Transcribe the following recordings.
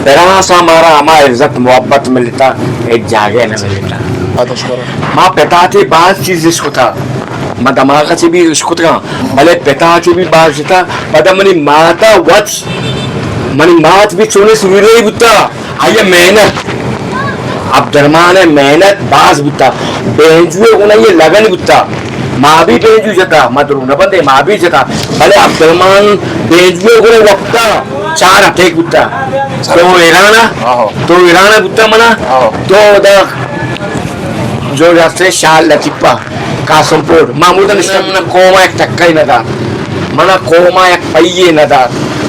तरह सा हमारा हमा इज्जत मोहब्बत मिलता एक जागे न मिलता माँ पिता थे बात चीज इसको था माँ दमागा से भी इसको था भले पिता से भी बात था पता मनी माता वत्स मनी मात भी सोने सुविधा ही बुता आइए मेहनत अब्दुर्रहमान है मेहनत बाज बुता बेंजुए उन्हें ये लगन बुता माँ भी बेंजू जता मदरू न बंदे माँ भी जता भले अब्दुर्रहमान बेंजुए को वक्ता चार हथे बुता तो ईराना बुता मना तो द जो रास्ते शाल लतिपा कासमपुर मामूदन इस्लाम न कोमा एक टक्का ही न था मना कोमा एक पहिए न था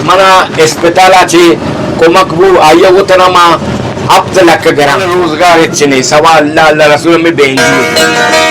मना अस्पताला चे कोमकबू आये वो तना माँ अब तक करा रोजगार इच्छे नहीं सवाल अल्लाह अल्लाह रसूल में बेंजू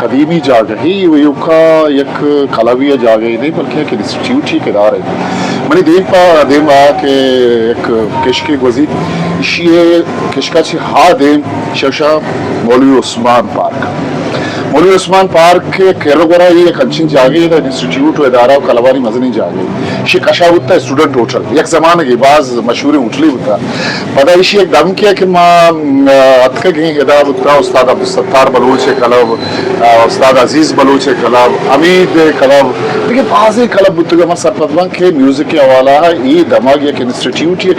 कदीमी जगह है वो का एक कलाविया जगह ही नहीं बल्कि एक इंस्टीट्यूट ही केदार है मैंने देम के एक किशके गुजी इशिए किशका ची हा देम शशा मौलवी उस्मान पार्क मौलवी उस्मान पार्क के केरगोरा ये एक अच्छी जगह है इंस्टीट्यूट व इदारा कलावारी मजनी जगह शे कशा होता है स्टूडेंट होटल एक ज़माने के बाद मशहूर उठली होता पता इसी एक दम किया कि माँ अतके गई हिदायत होता उस्ताद अब्दुल सत्तार बलूच कलब उस्ताद अजीज़ बलूच कलब अमीद कलब लेकिन बाज़ कलब बुतगा मर सरपदवान के म्यूजिक के हवाला है ये दमाग एक इंस्टीट्यूट ये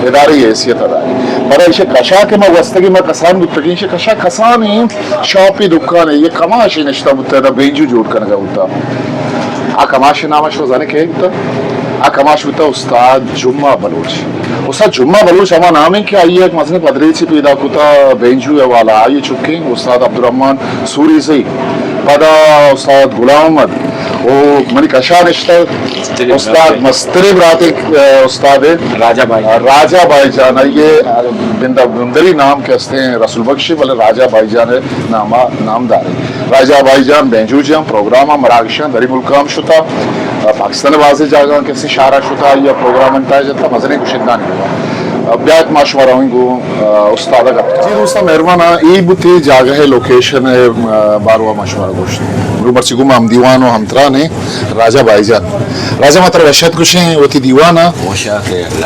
इदारे हैसियत अदा है पर इसे कशा के मैं वस्तगी मैं कसान बुतगी इसे कशा कसान ही शॉपी दुकान है ये कमाशी नश्ता बुता बेंजू जोड़ कर होता आ कमाशी नामा शो जाने के होता आ कमाश होता उस्ताद जुम्मा बलूच उस्ताद जुम्मा बलूच हमारा नाम है कि आइए एक मसले पदरी से पैदा होता बेंजू है वाला आइए चुके उस्ताद अब्दुर्रहमान सूरी से पदा उस्ताद गुलाम अहमद वो मनी कशा रिश्ता उस्ताद मस्तरिब रात उस्ताद राजा भाईजान ये बिंदरी नाम के हस्ते हैं रसूल बख्शी वाले राजा भाईजान है नामदार है राजा भाईजान बेंजू जम प्रोग्राम मरागशान दरी मुल्काम शुता पाकिस्तान वाजे जागा कैसे शारा शुता या प्रोग्राम अंता जाता मजने कुछ इतना नहीं हुआ ब्याक माशवरा होंगे उस्ताद का जी दोस्तों मेहरबाना ये बुती जगह है लोकेशन है बारवा मशवरा गोश्त रूबर्ची गुम हम दीवानो हम तरा ने राजा भाईजान राजा मात्र वशत कुछ हैं वो थी दीवाना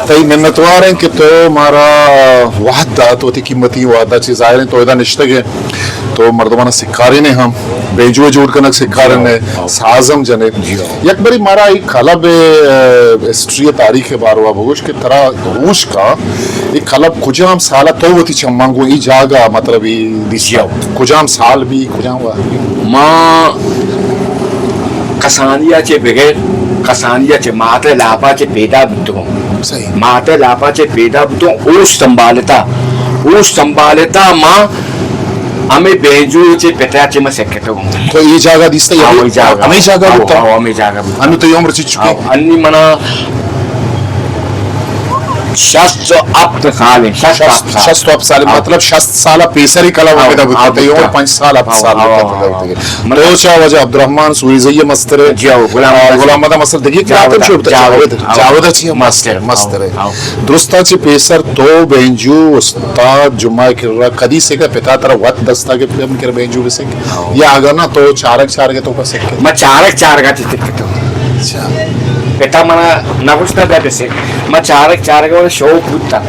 तई मिन्नतवार हैं कि तो हमारा वादा तो थी कीमती वादा चीज़ आए तो इधर निश्चित है तो मर्दमाना सिक्कारी ने हम बेजुए जोड़ कर सिक्कार ने साजम जने एक बारी मारा एक खलब हिस्ट्री तारीख बारवा भगोश के तरह होश का एक खलब कुजाम साला तो वो थी चम्मांगो ये जागा मतलब ये दिशिया कुजाम साल भी कुजाम माँ कसानिया चे बगैर कसानिया चे माते लापा चे पैदा बुद्धों सही माते लापा चे पैदा बुद्धों ओश संभालता माँ हमें बेंजू चे पेटा चे मैं सेक्रेटरी हूँ तो ये जागा दिसता है हमें जागा बुता हमें जागा अनु तो योम रची चुके अन्नी मना शस्त्र अब साल मतलब शस्त्र साल पेसरी कला वगैरह बुता है और 5 साल अब साल तो चा वजह अब्दुर्रहमान सुईज़िया मस्तर गुलाम मदा मस्तर देखिए क्या तो शुभ जावेद अच्छी मस्तर है दुरुस्ता ची पेसर तो बेंजू उस्ताद जुम्मा किर्रा कदी से का पिता तरह वत दस्ता के फिल्म कर बेंजू से या अगर ना तो चारक तो का से मैं चारक का चित्र तो अच्छा पेटा मना नगुस्ता बैठे से मैं चारक वाले शौक बुद्धा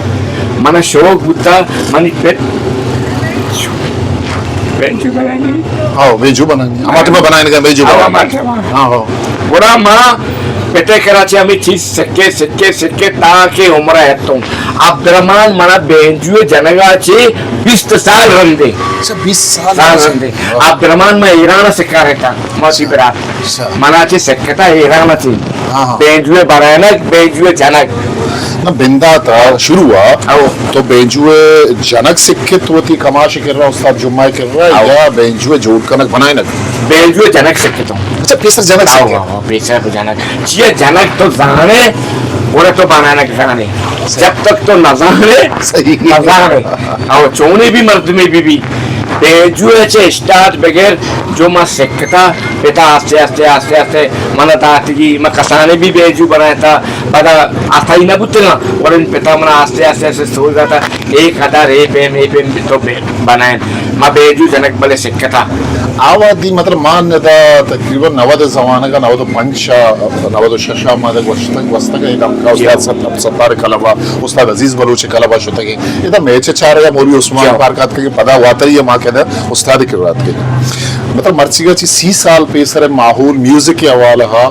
मना शौक बुद्धा मनी पेट बेंजू बनाएंगे हाँ बेंजू बनाएंगे हमारे में बनाएंगे बेंजू हाँ हो बुरा माँ पेटे कराची हमें चीज सिक्के ताकि उम्र है तो अब्दुर्रहमान मना बेंजू जनगाची 20 साल रंदे 20 साल रंदे अब्दुर्रहमान में ईरान से कर रहा मौसी बरात मना ची सेक्रेटा ईरान थी बेंजू बरानक बेंजू जनक ना बिंदा था शुरू हुआ तो बेंजुए जनक सिक्के तो थी कमाश कर रहा उस्ताद जुम्मा कर रहा या बेंजुए जोड़ कनक बनाए ना बेंजुए जनक सिक्के तो अच्छा पेसर जनक सिक्के पेसर जनक ये जनक तो जाने बोले तो बनाना के जाने जब तक तो न जाने सही न जाने और चोने भी मर्द में भी बेजू है स्टार्ट बगैर जो मैं सीखता बेटा आस्ते आस्ते आस्ते आस्ते मना ताती की मैं कसाने भी बेजू बनाया था पता आता ही ना बुतना और इन पिता मना आस्ते आस्ते आस्ते सोच रहा था 1000 एपीएम तो बनाए मैं बेजू जनक बले सीखता आवादी मतलब मान्यता तकरीबन 90 जमाने का 95 96 मध्ये वस्तक एक आमका उस्ताद सत्तार कलावा उस्ताद अजीज बलूच कलावा शुतगी इधर मेचे चार या मौलवी उस्मान पारकात के पदा वातरी ये मां के उस्ताद की रात के मतलब मर्चिगा ची 30 साल पेसर माहौल म्यूजिक के हवाला हा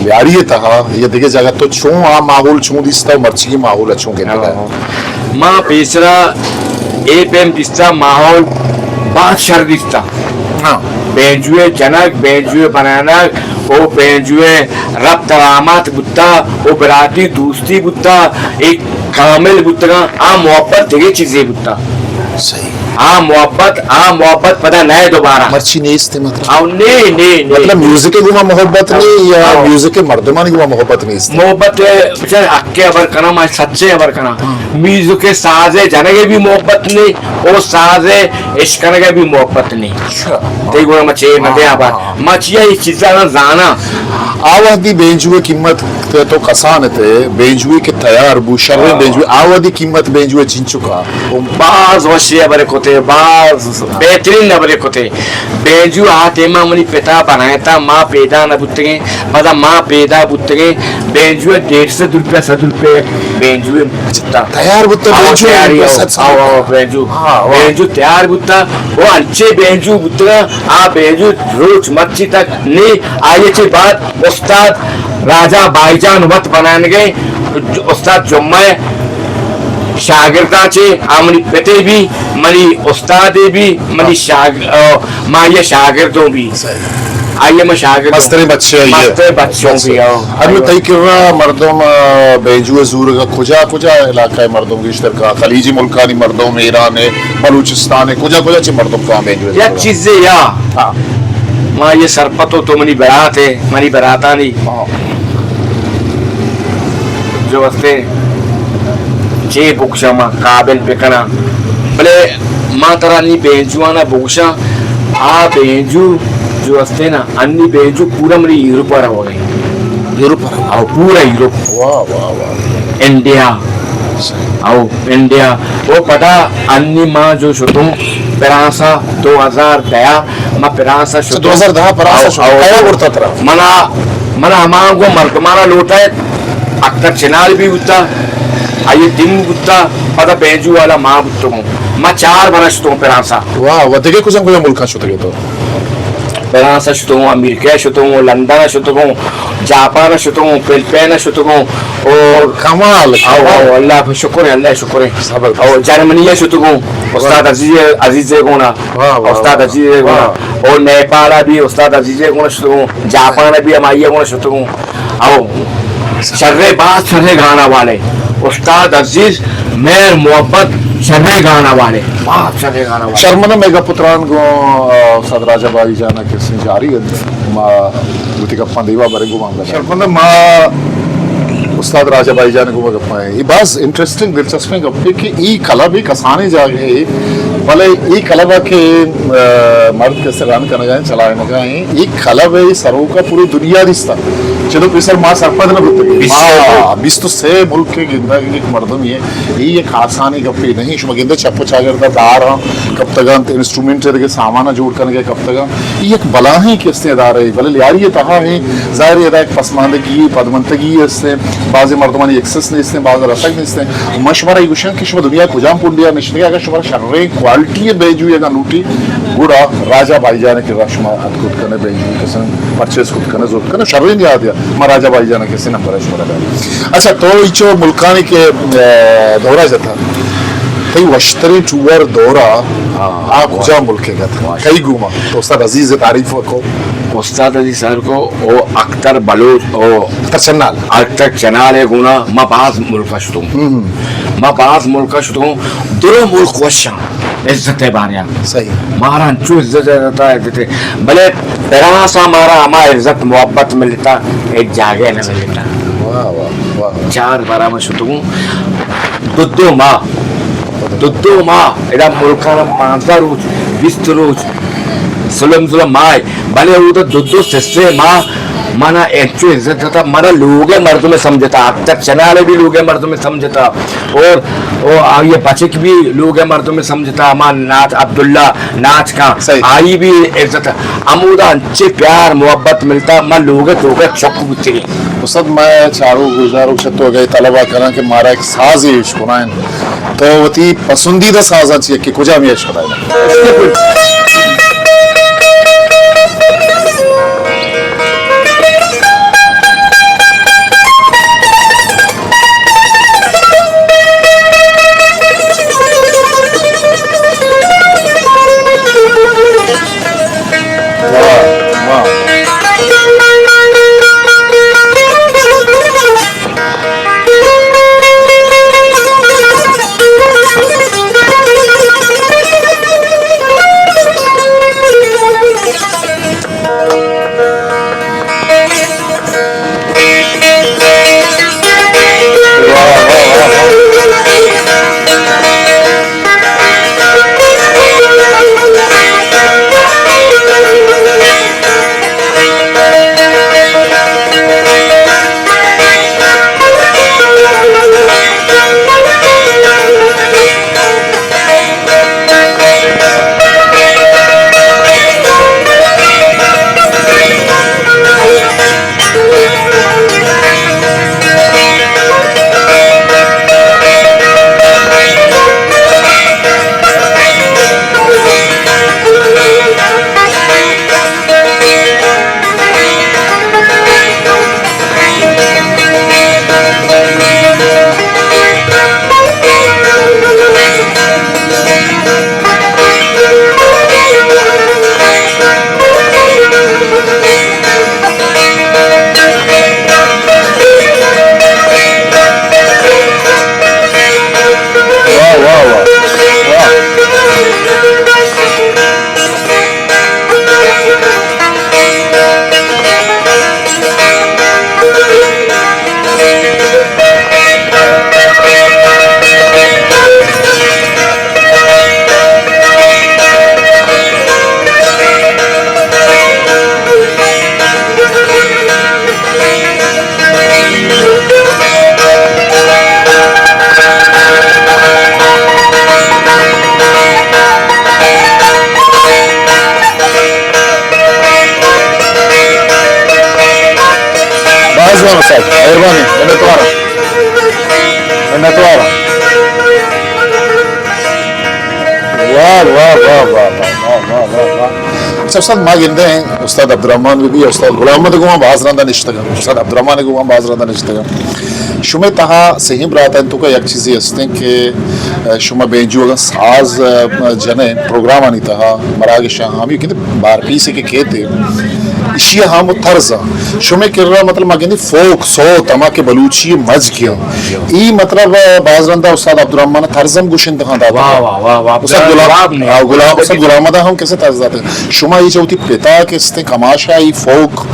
यारी तहा ये दिगे जगह तो छू आ माहौल छू दिसता मर्ची की माहौल अच्छू के मां पेसरा एपीएम दिसता माहौल बहुत शर दिसता हाँ बेंजुए जनक बेंजुए बनाना वो बेंजुए रब तरामत बुत्ता वो बराती दोस्ती बुत्ता एक कामिल बुत्ता आ मोहब्बत जगह चीजें बुत्ता सही आ मोहब्बत पता नहीं दोबारा मर्ची नहीं इसते मतलब आओ नहीं मतलब म्यूजिक के गुमा मोहब्बत नहीं या म्यूजिक के मर्दमानी गुमा मोहब्बत नहीं इसते मोहब्बत बेचारे अक्के अबर कना मैं सच्चे अबर कना म्यूजिक के साजे जनगे भी मोहब्बत नहीं और साजे इश्क के भी मोहब्बत नहीं देखो मचे मते आबाद मचिया इस चीज़ा ना जाना आवादी बेंजुए कीमत तो कसान थे बेंजुए के तैयार बुशरे बेंजुए आवादी कीमत बेंजुए चिंचुका बाज वशिया बरे कोते बाज बेहतरीन न बरे कोते बेंजू आते मां मनी पिता बनाया था मां पैदा न बुत्ते पता मां पैदा बुत्ते बेंजू 150 रुपया 100 रुपये बेंजू चित्ता तैयार बुत्ता बेंजू बेंजू तैयार बुत्ता वो अच्छे बेंजू बुत्ता आ बेंजू रोज मच्छी तक नहीं आये के बाद उस्ताद राजा भाईजान वत बनाने गए उस्ताद जुम्मा शागिर्दाचे आमनी पेते भी मनी उस्तादे भी मनी माये शागिर्दों भी आइए मैं शागिर्द मस्तरे बच्चे बच्चों भी अभी तय किरा मर्दों बेंजुए जूर का कुजा कुजा इलाका है मर्दों की इश्तर का खलीजी मुल्कानी मर्दों में ईरान है बलूचिस्तान है कुजा कुजा ची मर्दों का बेंजुए या चीजें या हाँ माँ ये सरपतो तो मनी बरात है मनी बराता नहीं जो वस्ते चे बुक्शा माँ काबिल पेकना भले माँ तरह नहीं बेंजुआना बुक्शा आ बेंजू जो वस्ते ना अन्नी बेंजू पूरा मनी यूरोप पर हो गए यूरोप आओ पूरा यूरोप वाह वाह वाह इंडिया आओ इंडिया वो पता अन्नी माँ जो शुतु पेरासा 2010 माँ पेरासा शुतु 2010 पेरासा क्या करता था मना हमारा को मर्दमाना लोटा है अक्तर चिनाल भी उठता आइए दिन बुत्ता पता बेंजू वाला माँ बुत्तों माँ 4 बरस तो पेरासा वाह वो देखिए कुछ हमको मुल्क शुतु तो पेरासा शुतु अमेरिका शुतु लंदन शुतु जापान शुतु फिलिपीन शुतु और कमाल अल्लाह शुक्र है अल्लाह शुक्र है और जर्मनी शुतु उस्ताद अजीज गोना उस्ताद अजीज गोना और नेपाल भी उस्ताद अजीज गोना शुतु जापान भी हमारी गोना शुतु आओ शर्रे बात शर्रे गाना वाले उस्ताद अजीज मेर मोहब्बत शर्रे गाना वाले बात शर्रे गाना वाले शर्मना मेगा पुत्रान को सदराजा भाई जाना किसने जारी है माँ गुतिका पंदेवा बरे को मांगा शर्मना माँ उस्ताद राजा भाई जाने को गप्पा है ये बात इंटरेस्टिंग दिलचस्प है गप्पे कि ई कला भी कसाने जा गए भले ई कला के मर्द के सलाम करने गए चलाने गए ई कला भी सरों का पूरी दुनिया दिसता चलो पिसर माँ सरपंच न बुद्ध माँ बिस तो से मुल्क के गिंदा के मर्दम ये एक आसानी गप्पे नहीं शुमा गिंदा चप्पू चागर का दार कब तक इंस्ट्रूमेंट के सामान जोड़ करने के कब तक ये एक बला ही किसने दार है भले यार ये तहा है जाहिर ये एक पसमानदगी पदमंतगी इससे बाज़ मर्दमानी एक्सेस नहीं इसने बाज़ रसक नहीं इसने मशवरा युशन की शुमा दुनिया कुजाम पुंडिया निश्चित अगर शुमा शर्रे क्वालिटी बेजू ये ना लूटी गुड़ा राजा भाई जाने के राशमा खुद करने बेजू किसन परचेस खुद करने जोड़ करने शर्रे नहीं आते महाराजा भाई जाना किसी नंबर है शुमारा अच्छा तो इचो मुल्कानी के दौरा जाता कई वश्तरी टूर दौरा आ कुजा मुल्क के था कई घूमा तो उस्ताद अजीज तारीफ को उस्ताद अजीज सर को ओ अख्तर बलूच ओ अख्तर चनाल है गुना मैं बाज मुल्क शुतू मैं बाज मुल्क शुतू दोनों मुल्क वशा इज्जत है बारिया सही मारा चू इज्जत देता है देते भले पेरासा मारा हमारा इज्जत मोहब्बत मिलता एक जागे न मिलता वाह वाह वाह 4 बारा में शुतू दो माँ Duddu ma, ida mulkana panza roz, 20 roz. Zulum माए भले वो तो दो सस्ते माँ मना एंचु इज्जत था मना लोगे मर्दों में समझता अब तक चनाले भी लोगे मर्दों में समझता और ये बच्चे की भी लोगे मर्दों में समझता माँ नाच अब्दुल्ला नाच का आई भी इज्जत अमूदा अच्छे प्यार मोहब्बत मिलता माँ लोगे तो गए चौक बुच्चे उस्ताद मैं चारों गुजारों से तो गए तलबा करा कि मारा एक साज है इसको ना तो वो थी पसंदीदा साज अच्छी कि कुछ हम ये शुरू मेहरबानी मैं तो आ रहा वाह वाह वाह वाह वाह वाह वाह वाह सबसे मागिंदे हैं उस्ताद अब्दुर्रहमान भी उस्ताद गुलाम मद गुमा बाजरांदा निश्तगा उस्ताद अब्दुर्रहमान गुमा बाजरांदा निश्तगा शुमे तहा सही ब्राता तो का एक चीज़ असते कि शुमा बेंजू अगर साज जने प्रोग्राम आनी तहा मरागे शाहामी किंतु बार पीसे के कहते इशिया हम तर्जा शुमे किर्रा मतलब मागिंदी फोक सोत अमा के बलूची मज किया ई मतलब बाजरांदा उस्ताद अब्दुर्रहमान तर्जम गुशिन तहा दा वाह वाह वाह वाह उस्ताद गुलाम दा हम कैसे तर्ज दाते शुमा ये चौथी पिता के स्ते कमाशा ई फोक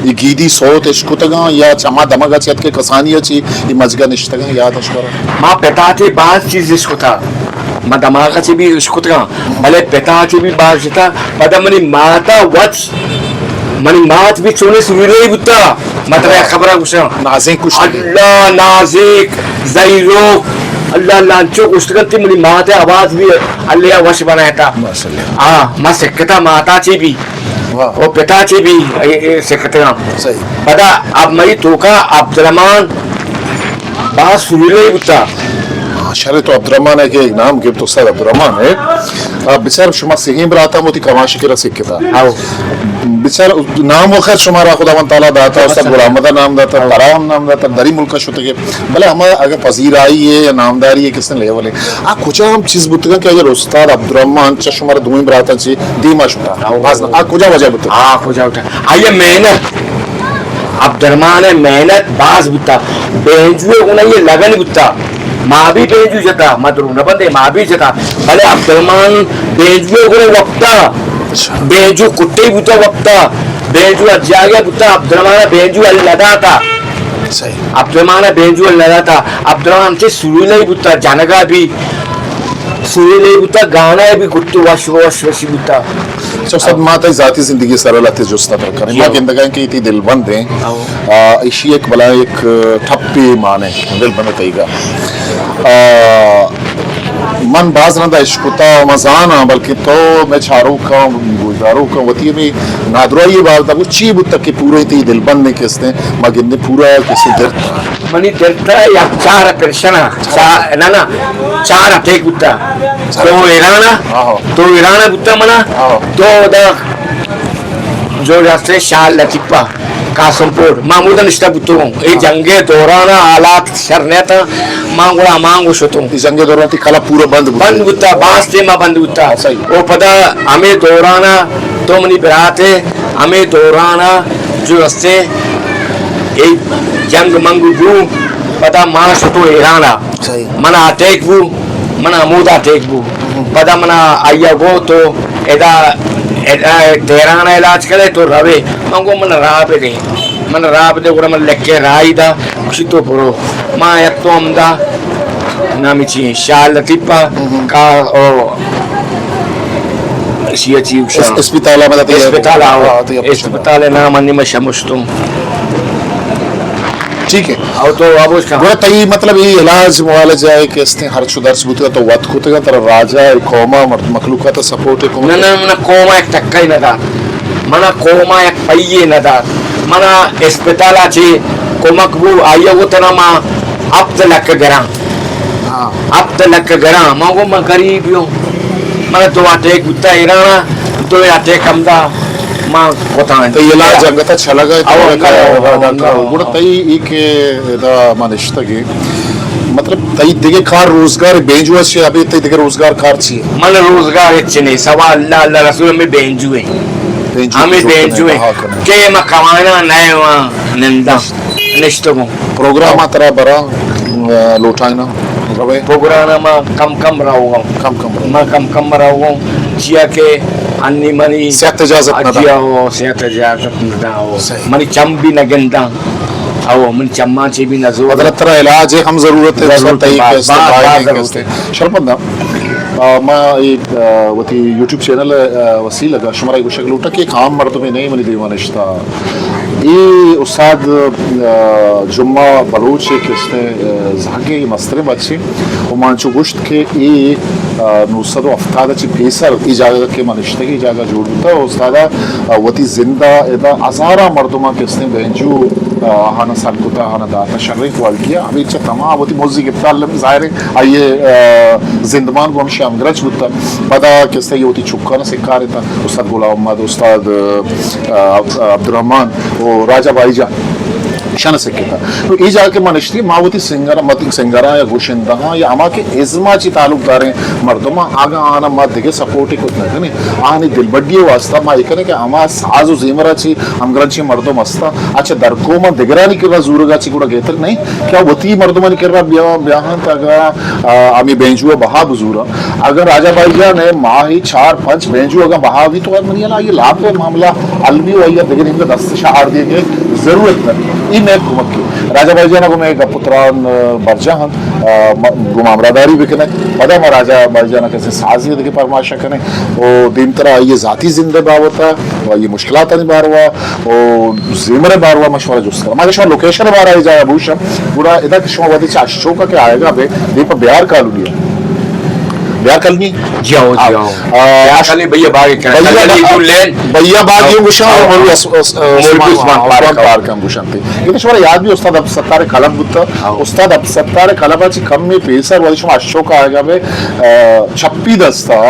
ई गीदी सोत इश्कुतगा या चमा दमगा चेत के कसानिया ची ई मजगा निश्तगा याद अशकरा माँ पिता थे बात चीज इसको था माँ दमागा चे भी इसको था भले पिता चे भी बात जिता पता मनी माता वच मनी मात भी चोने से विरोही बुता मतलब खबर कुछ नाज़िक कुछ अल्लाह नाज़िक ज़ाइरो अल्लाह लांचो कुछ करती मनी माते आवाज भी अल्लाह वश बनाया था हाँ माँ सिक्कता माता चे भी वो पिता चे भी सिक्कता सही पता अब मई तो का अब्दुर्रहमान बात सुविरोही बुता शरे तो अब्दुर्रहमान है कि एक नाम गिफ्ट तो सर अब्दुर्रहमान है बिचार शुमा सिंह ब्राता मोती कमाशी के रसिक था आओ बिचार नाम वो खैर शुमारा खुदावन ताला दाता उस्ताद गुलामदा नाम दाता तराम नाम दाता दरी मुल्क शुत के भले हम अगर पजीर आई है या नामदारी है किसने ले वाले आ कुछ हम चीज बुतगा के अगर उस्ताद अब्दुर्रहमान चशमारा दुई ब्राता ची दीमा शुरा आ कुछ वजह बुत आ कुछ उठा आये मेहनत अब्दुर्रहमान है मेहनत बाज बुता बेंजुए उन्हें ये लगन बुता माँ भी बेंजू जता मदरू न बंदे माँ भी जता भले अब्दुर्रहमान बेंजुए उन्हें वक्ता बेंजू कुत्ते बुता वक्ता बेंजू अजागे बुता अब्दुर्रहमान बेंजू अल्लाह था सही अब्दुर्रहमान बेंजू अल्लाह था अब्दुर्रहमान से सुरुले बुता जानगा भी सुरीले बुता गाना भी गुट्टू वश वश वशी बुता So sad mata zati zindagi sarala te josta par kare ma gindagan ki iti dilband hai ishi ek bala ek thappi mane dilband taiga मन बाज ना इश्कुता मजाना बल्कि तो मैं चारों का गुजारों का वती में नादरा ये बात था वो ची बुत के पूरे ती दिलबंद ने किसने मगिंदे पूरा किसी दर मनी delta या चार persona ना ना चार टेक बुता तो इराना बुता मना तो दा जो रास्ते शाल लतिपा कासमपुर मामूदा निष्ठा बुतो ये जंगे दौराना हालात शरने था मांगोड़ा मांगो शोतों जंगे दौरान ती कला पूरा बंद बुता बास ते मा बंद बुता वो पता हमें दौराना तो मनी बराते हमें दौराना जो रास्ते ये जंग मंगू बू पता मां शोतो इराना मना टेक बू मना मूदा टेक बू पता मना आया गो तो एदा तेराना इलाज करे तो रवे मंगो मन राबे दे मन राबे गुरा मन लेके राईदा खुशितो पुरो मा यत्तो अमदा नामिची शाल लतिपा का ओ सियाची उशा अस्पताला में अस्पताला ना मन्नी में शमुस्तुम ठीक है तो अब उसका वो तई मतलब ये इलाज मुआले जाए कि इसने हर सुदर्श बुतगा तो वत खुतगा तर राजा कोमा मखलूका तो सपोर्ट को ना ना ना कोमा एक टक्काई ना दा मना कोमा एक पय्ये ना दा मना अस्पताला ची कोमा कबू आया वो तना मा अब तलक गरा अब तलक गरा मागो मा गरीब यो मना तो आटे गुत्ता इराना तो आटे कमदा मां कोता तो इलाज जंगता छलगा गुड़ तई ई के दा मानिश्तगे मतलब तई दिगे कार रोजगार बेंजुआ से अभी तई दिगे रोजगार कार छी मन रोजगार इच्छने सवा अल्लाह अल्लाह रसूल में बेंजुए हमें बेंजुए के म कमाना नए वा नंदा निष्ठगो प्रोग्राम तरह बरा लोटाइना रवे प्रोग्राम में कम कम रहोगा कम कम रहोगा जिया के अन्नी मनी सेहत इजाजत ना जिया हो सेहत इजाजत ना हो मनी चम भी न गंदा आओ मन चम्मा चे भी नजो मतलब तरह इलाज है हम जरूरत है तई कैसे शर्मंदा मैं एक वती यूट्यूब चैनल वसी लगा शुमारा एक शक्ल उठा कि काम मर्द में नहीं मनी दीवानिश्ता ये उस्ताद जुम्मा बलूच के इसने जागे मस्तरे बच्चे वो मानचो गुश्त के ये नुसरत अफ्ताद ची बेसर इजाज़त के मानिश्ते की इजाज़त जोड़ देता है उस्तादा वती जिंदा इधर अज़ारा मर्दों के इसने बेंचू हाना सालकुता हाना दाता शर्रीफ वाल्किया अभी इच्छा तमाम वती मौज़ी के ताल्लुम ज़ाहिर है आइए जिंदमान को हम शाम ग्रच बुता पता किसने ये वती चुक्का ना सिक्का रहता उस्ताद गुलाम अहमद उस्ताद अब्दुर्रहमान राजा भाईजान शान से कहता तो ये जाके मानिश्ती मावती सिंगरा मतिक सिंगरा या गोशिंदा या आमा के इज़्मा ची ताल्लुकदार हैं मर्दों आगा आना मत देखे सपोर्ट ही कुछ नहीं आने दिल बड्डी वास्ता मा इकने के आमा साजो ज़ीमरा ची हमग्रंची मर्दों मस्ता अच्छा दरको मा दिगरानी के ज़रूरत ची कुड़ा गेतर नहीं क्या वती मर्दों में कर रहा ब्याहन तगा आमी बेंजुआ बहा बुजुरा अगर राजा भाईजान ने माँ ही 4-5 बेंजू अगर बहा भी तो यार मनिया ये लाभ है मामला अलवी हुआ या दिगर इनका 10 से 4 दिए के जरूरत नहीं मैं घुमक की राजा भाईजान को मैं एक पुत्रान बरजा हन गुमामरादारी भी कने पता मैं राजा भाईजान कैसे साजी देखे परमाशा कने वो दिन तरह ये जाती जिंदे बावता और ये मुश्किलात नहीं बार हुआ और जिमरे बार हुआ मशवरा जुस्ता हमारे शहर लोकेशन बार आई जाए भूषण पूरा इधर शोभावती चाशो का क्या आएगा बे दीप बिहार का लुलिया बिहार कल नहीं जाओ आशली भैया बाग भैया बाग ये गुशा और पार्क हम गुशान थे ये शोरा याद भी उस्ताद अब सत्तारे कलम बुत्ता उस्ताद अब सत्तारे कलबाची कम में पेसर वाली शो अशोक आएगा बे 26 दस्ता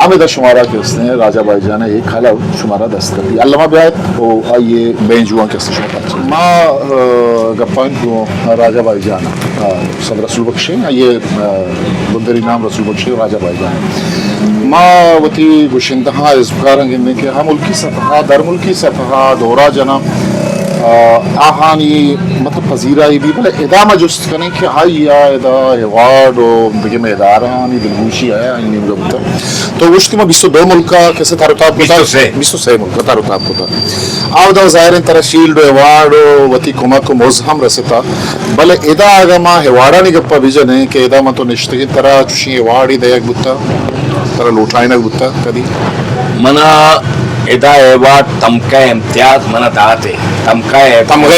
आमिदा शुमारा के उसने राजा भाईजान एक खाला शुमारा दस्तक दी अल्लामा ब्यात वो ये बेंजुआ के शुमारा माँ गप्पाइन को राजा भाईजान सब रसूल बख्शे ये बुंदरी नाम रसूल बख्शे राजा भाईजान माँ वती गुशिंदहा इज़्कार अंगिने के हम मुल्की सतहा दर मुल्की सतहा दोरा जना आहानी मतलब पजीराई भी भले इदामा जुस्त कने कि हाई या इदा अवार्ड और बिगे में इदारानी दिलगुशी है इन्हीं में होता तो उश्ती में 22 मुल्क का कैसे तारुताब होता 22 मुल्क का तारुताब होता आव दा ज़ाहिर तरह शील्ड अवार्ड वती कुमा को मोज़हम रसता भले इदा आगमा अवार्डा नहीं गप्पा विजन है कि इदा मतो निश्चित तरह चुशी अवार्ड ही दया गुत्ता तरह लुटाइना गुत्ता कदी मना इदा एवार्ड तमका इम्तियाज मना दाते तमका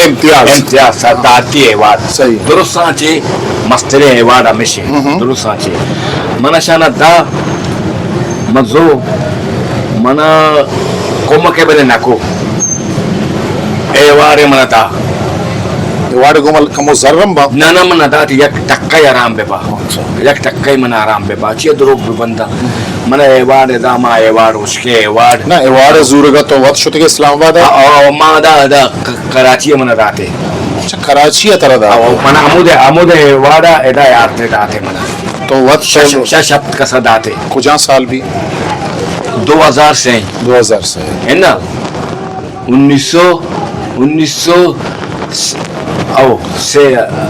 इम्तियाज दाती एवार्ड सही दुरुस्त सांचे मस्तरे एवार्ड हमेशा दुरुस्त सांचे मना शाना दा मज़ो मना कोमा के बने नाको एवार्ड मना दा अवार्ड गुमल कमो जर्रम बा नाना मना दाती यक टक्का आराम बेबा यक टक्का मना आराम बेबा चिया दुरुक बंदा मना एवार्ड दामा एवार्ड उसके एवार्ड ना अवार्ड जूरगा तो वक्त शुते के इस्लामाबाद है मादा दा कराची मना दाते अच्छा कराची है तरह दा मना अमुदे एवार्ड एदा याते दाते मना तो वक्त शब्द का सदाते कुछ साल भी 2000 से 2000 से है ना 1900 आओ से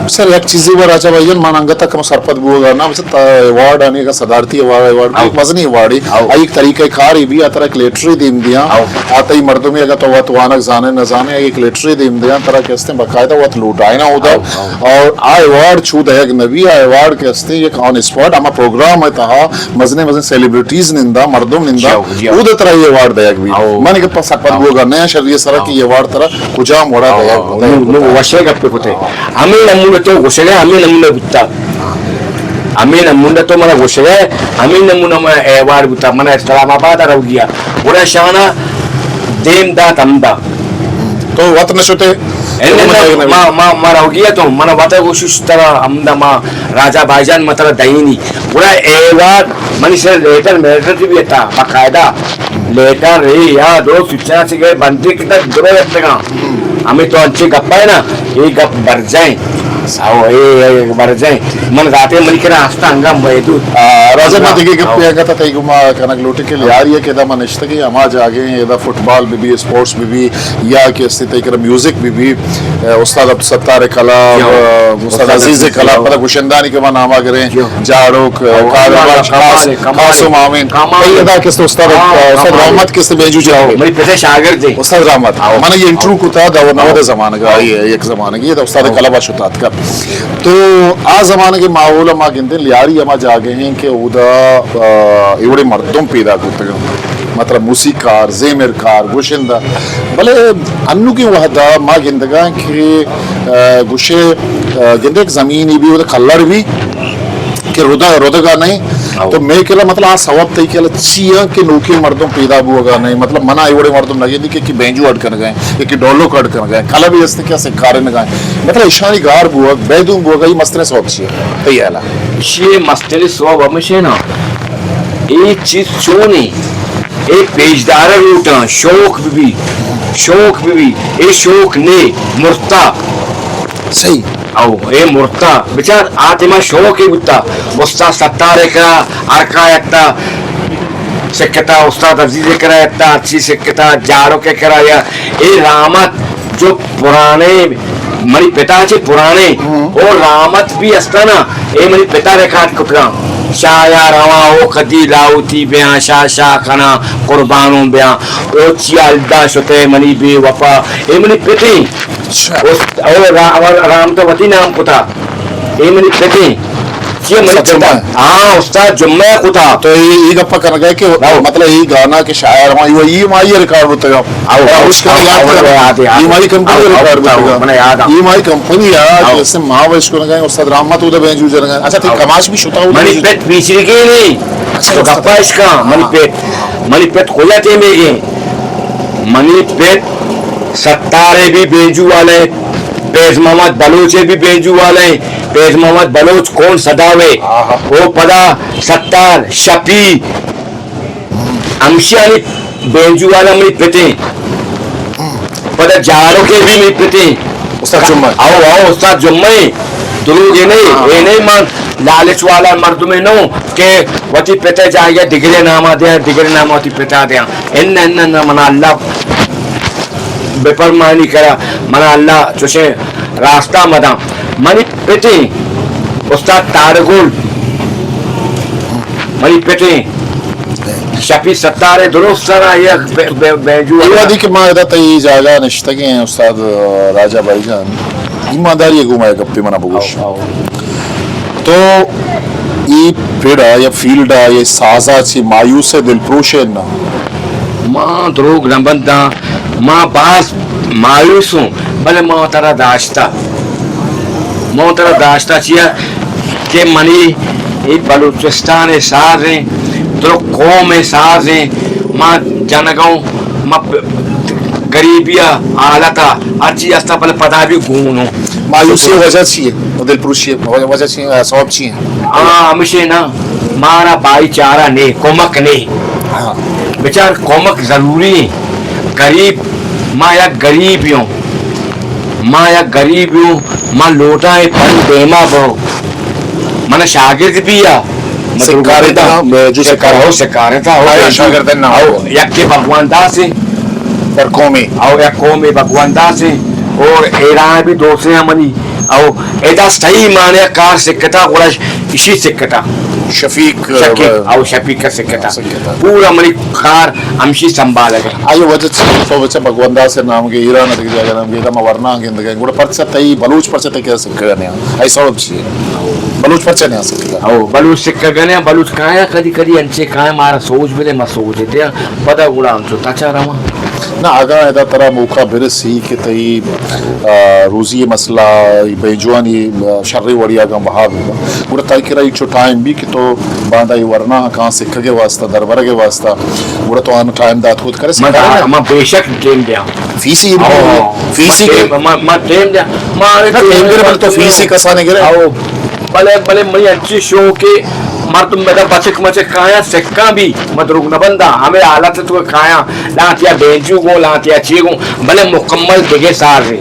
सर एक चीज़ वो राजा भाईजान मानंगता कम सरपत बुआ ना बस अवार्ड आने का सदारती अवार्ड भी मजनी अवार्ड आई एक तरीके कार भी आता एक लेटरी दीम दिया आता ही मर्दों में अगर तो वह वानक जाने न जाने एक लेटरी दीम दिया तरह कहते बकायदा वह लुटाइना होता और आ अवार्ड छूद है एक नवी आ अवार्ड कहते एक ऑन स्पॉट आमा प्रोग्राम है तहा मजने मजने सेलिब्रिटीज निंदा मर्दों निंदा उधर तरह ये अवार्ड दया भी माने के पास सरपत बुआ नया शरीर सर की ये अवार्ड तरह कुजा मोड़ा दया वशे गप्पे होते हमें नमूने तो घुसले हमें नमूने बुत्ता हमें नमूने तो मना घुसले हमें नमूना में एवार्ड बुत्ता मना इस्लामाबाद रह गया पूरा शाना देम दा तमदा तो वत नशोते मा रह गया तो मना वत कोशिश तरह हमदा मा राजा भाईजान मतलब दहीनी पूरा एवार्ड मनीषर लेटर मेटर भी था बकायदा लेटर रे या दो सूचना से गए बंदी कितना दुरे लगता हमें तो अच्छे गप्पा है ना ये गप भर जाए आओ ये भर जाए मन जाते मन के रास्ता अंगम बैठू राजा माती के गप्पे आगा था तई गुमा कनक लोटे के लिए यार ये केदा मनश्ता की हमाज आगे ये फुटबॉल भी स्पोर्ट्स भी या के स्थिति कर म्यूजिक भी उस्ताद अब्दुल सत्तार कला उस्ताद अजीज कला पता गुशंदानी के मान नाम आगे जाड़ोक कासम आमीन ये दा किस उस्ताद रहमत किस बेजू जाओ मेरी पेशे शागिर्द थे उस्ताद रहमत माने ये इंटरव्यू को था दा नवदे जमाने का ये एक जमाने की ये उस्ताद कला बाशुतात का तो आ जमाने के माहौल मा गिनते लियारी हम जागे हैं कि उदा इवड़े मर्दों पैदा करते हैं मतलब मूसीकार जेमरकार गुशिंदा भले अन्नू की वहदा मा गिंदगा कि गुशे गिंदे एक जमीनी भी उदा कलर भी कि रोदगा नहीं तो मैं केला मतलब आ सवाब तई केला चिया के नोके मर्दों पैदा बुआ नहीं मतलब मना इवड़े मर्दों लगे नहीं कि बेंजू अटकन गए कि डोलो अटकन गए कला भी ऐसे क्या से कारे न गए मतलब इशारी गार बुआ बेदू बुआ ये मस्तने सवाब चिया तई आला ये मस्तने सवाब हमेशा ना एक चीज चोनी एक पेजदार लूटा शौक भी ए शौक ने मुर्ता सही आओ ए मुर्ता बेचार आतिमा शौक ही बुत्ता उस्ताद सत्तारे का अरका एकता सिक्कता उस्ताद अजीज करा एकता अच्छी सिक्कता जाड़ो के कराया ए रामत जो पुराने मरी पिता चे पुराने और रामत भी अस्ताना ए मरी पिता रेखा कुटरा शाया रवा ओ कदी लाउती ब्याह शाह खाना कुर्बानों ब्याह ओ चियालदा शुते मनी बे वफा ए मनी पिते राम तो वती नाम कुता ए मनी पिते ये मनी पिता हाँ उस्ताद जुम्मा कुता तो ये गप्पा कर गए कि मतलब ये गाना के शायर वहाँ ये माई रिकॉर्ड होता है उसका याद ये माई कंपनी रिकॉर्ड होता है ये माई कंपनी यार जैसे महावैश को लगाए उस्ताद रामत उधर बेंजू जर गए अच्छा ठीक कमाश भी शुता हुआ मनी पेट पीछे के नहीं तो गप्पा इसका मनी पेट खोला थे मेरे मनी पेट सत्तारे भी बेंजू वाले पेज मोहम्मद बलोचे भी बेंजू वाले पेज मोहम्मद बलोच कौन सदावे वो पदा सत्तार शफी अमशियानी बेंजू वाला मेरी पिते पदा जाड़ों के भी मेरी पिते उस्ताद जुम्मा आओ उस्ताद जुम्मे दुरूग ये नहीं मान लालच वाला मर्द में नो के वती पिते जाएगा डिग्री नामा दे डिग्री नामा वती पिता दे इन मना अल्लाह बेपरवाही करा मना अल्लाह चुसे रास्ता मदा मनी पेटे उस्ताद तारगुल मनी पेटे शफी सत्तारे दुरुस्त सरा ये बेजू ये कि माँ इधर तई जागा निश्चित हैं उस्ताद राजा भाईजान ईमानदारी घुमाए गप्पे मना बुगुश तो ये पेड़ा या फील्ड ये साजा ची मायूस दिलप्रोश है ना माँ द्रोग न बंदा माँ बास मायूस हूँ भले माँ तेरा दाश्ता चिया के मनी ये बलूचिस्तान साज हैं तो कौम साज हैं माँ जनगांव माँ गरीबिया आलता अच्छी अस्ता पहले पता भी घूमनो मायूसी वजह चाहिए दिलप्रोशी वजह चाहिए सब चाहिए हाँ हमेशा ना मारा भाईचारा ने कोमक ने हाँ बेचार कोमक जरूरी है गरीब माँ या गरीब यूं माँ लोटा है पन देमा बो मन शागिर्द भी या सिक्कारिता जो सिक्कारिता हो शागिर्द ना हो यक्के भगवान दास है पर कौमी और या कौमी भगवान दास है और ईरान भी दोस्त हैं मनी और एदा सही माने कार सिक्कता और इसी सिक्कता शफीक और शफीक का सिक्कता पूरा मनी कार हमशी संभाल है आयो वजह तो बच्चा भगवान दास नाम के ईरान के जगह नाम के तमा वरना के अंदर गुड़ परचा तई बलूच परचा तई कैसे सिक्का ने आई सब चाहिए बलूच परचा ने सिक्का और बलूच सिक्का गने बलूच काया कदी कदी अंचे काया मारा सोच बिले म सोच दे पता गुड़ा अंचो ताचा रवा ना आगा एदा तरह मौका बिरसी के तई रोजी मसला बेजुआनी शर्री वड़िया का बहार होगा पूरा तय के रही टाइम भी कि तो बांधा ये वरना कहाँ सिक्ख के वास्ता दरबार के वास्ता पूरा तो आना टाइम दात खुद करे मैं बेशक टेम दिया फीसी के मैं टेम दिया मारे टेम के तो फीसी कसाने गिरे आओ भले भले मई अच्छी शो के मर तुम मेरा बचक मचक खाया सिक्का भी मदरुग न बंदा हमें हालत तो खाया लातिया बेंचू को लातिया ची को भले मुकम्मल दिखे सारे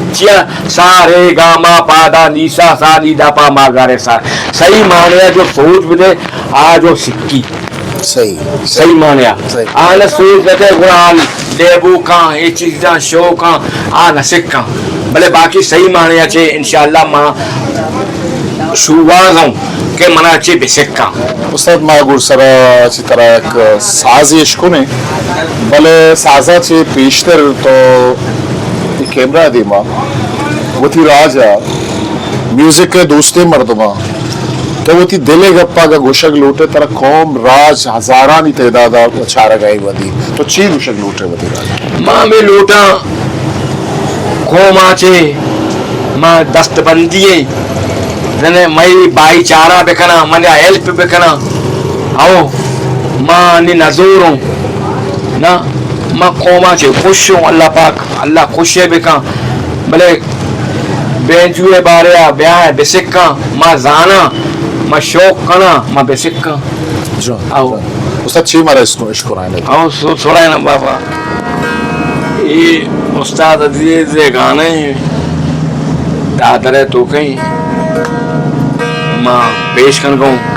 चिया सारे गामा पादा नीसा सा नी दा पा मा गा रे सा सही माने जो सोच बिले आज जो सिक्की सही माने आला सोच लगे गुरान लेबू का ये चीज़ां शो का आ न सिक्का भले बाकी सही माने अच्छे इंशाल्लाह माँ शुवाज़ हूँ के मना अच्छे बेसिक्का उस्ताद मागुर सरा अच्छी तरह एक साजिश को ने भले साजा चे पेशतर तो कैमरा दे माँ वो थी राजा म्यूजिक के दोस्ते मर्दमा तो वो थी दिले गप्पा का गोशक लोटे तरह कौम राज हजारानी तादाद चारा गई वधी तो ची गोशक लोटे वधी राजा माँ में लोटा कौम आचे माँ दस्तबंदी जने मई भाईचारा बेकना मने हेल्प बेकना आओ माँ ने नजूर हूँ ना माँ कौमा चे खुश हूँ अल्लाह पाक अल्लाह खुश है बेका भले बेंचुए बारे ब्याह बेसिक्का माँ जाना माँ शौक कना माँ बेसिक्का आओ उस्ताद ची मारा इसको रायने आओ सुनाए ना बाबा ये उस्ताद अजीज गाने दादरे तो कहीं माँ पेश कर गऊँ